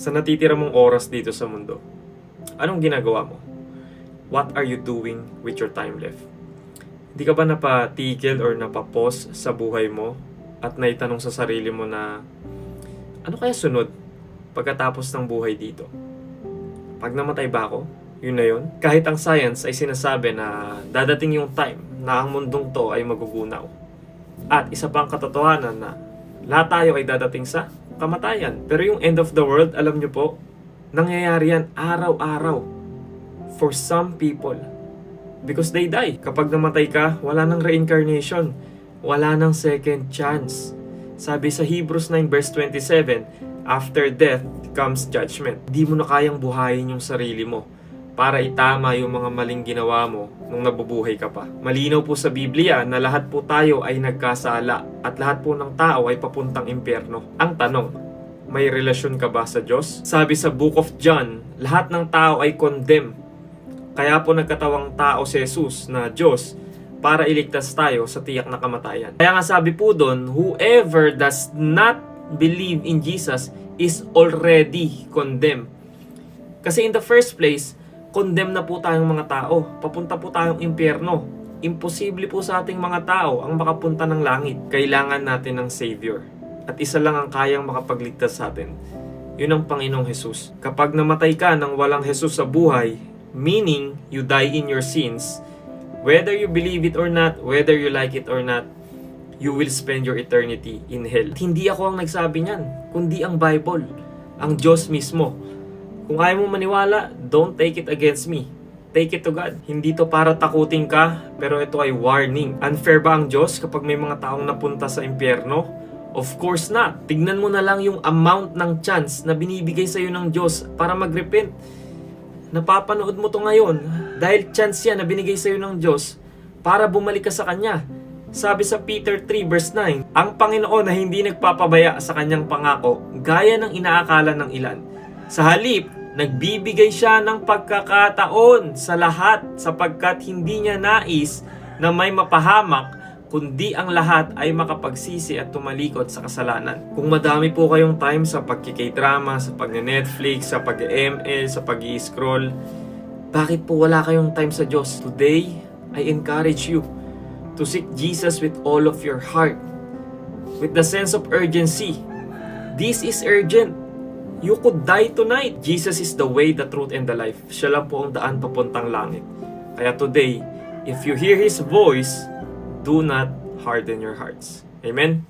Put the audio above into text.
Sa natitira mong oras dito sa mundo, anong ginagawa mo? What are you doing with your time left? Hindi ka ba napatigil or napapause sa buhay mo at naitanong sa sarili mo na ano kaya sunod pagkatapos ng buhay dito? Pag namatay ba ako? Yun na yun? Kahit ang science ay sinasabi na dadating yung time na ang mundong to ay magugunaw. At isa pang katotohanan na lahat tayo ay dadating sa kamatayan. Pero yung end of the world, alam nyo po, nangyayari yan araw-araw for some people. Because they die. Kapag namatay ka, wala nang reincarnation. Wala nang second chance. Sabi sa Hebrews 9 verse 27, after death comes judgment. Di mo na kayang buhayin yung sarili mo para itama yung mga maling ginawa mo nung nabubuhay ka pa. Malinaw po sa Biblia na lahat po tayo ay nagkasala at lahat po ng tao ay papuntang impyerno. Ang tanong, may relasyon ka ba sa Diyos? Sabi sa Book of John, lahat ng tao ay condemned. Kaya po nagkatawang tao si Jesus na Diyos para iligtas tayo sa tiyak na kamatayan. Kaya nga sabi po doon, whoever does not believe in Jesus is already condemned. Kasi in the first place, condemn na po tayong mga tao. Papunta po tayong impyerno. Imposible po sa ating mga tao ang makapunta ng langit. Kailangan natin ng Savior. At isa lang ang kayang makapagligtas sa atin. Yun ang Panginoong Jesus. Kapag namatay ka nang walang Jesus sa buhay, meaning you die in your sins, whether you believe it or not, whether you like it or not, you will spend your eternity in hell. At hindi ako ang nagsabi niyan, kundi ang Bible, ang Diyos mismo. Kung ayaw mo maniwala, don't take it against me. Take it to God. Hindi to para takutin ka, pero ito ay warning. Unfair ba ang Diyos kapag may mga taong napunta sa impyerno? Of course not. Tignan mo na lang yung amount ng chance na binibigay sa'yo ng Diyos para mag-repent. Napapanood mo to ngayon dahil chance yan na binigay sa'yo ng Diyos para bumalik ka sa Kanya. Sabi sa Peter 3 verse 9, ang Panginoon na hindi nagpapabaya sa Kanyang pangako gaya ng inaakala ng ilan. Sa halip, nagbibigay siya ng pagkakataon sa lahat sapagkat hindi niya nais na may mapahamak kundi ang lahat ay makapagsisi at tumalikod sa kasalanan. Kung madami po kayong time sa pagkikay-drama, sa pag-Netflix, sa pag-ML, sa pag-i-scroll, bakit po wala kayong time sa Diyos? Today, I encourage you to seek Jesus with all of your heart, with the sense of urgency. This is urgent. You could die tonight. Jesus is the way, the truth, and the life. Siya lang po ang daan papuntang langit. Kaya today, if you hear His voice, do not harden your hearts. Amen?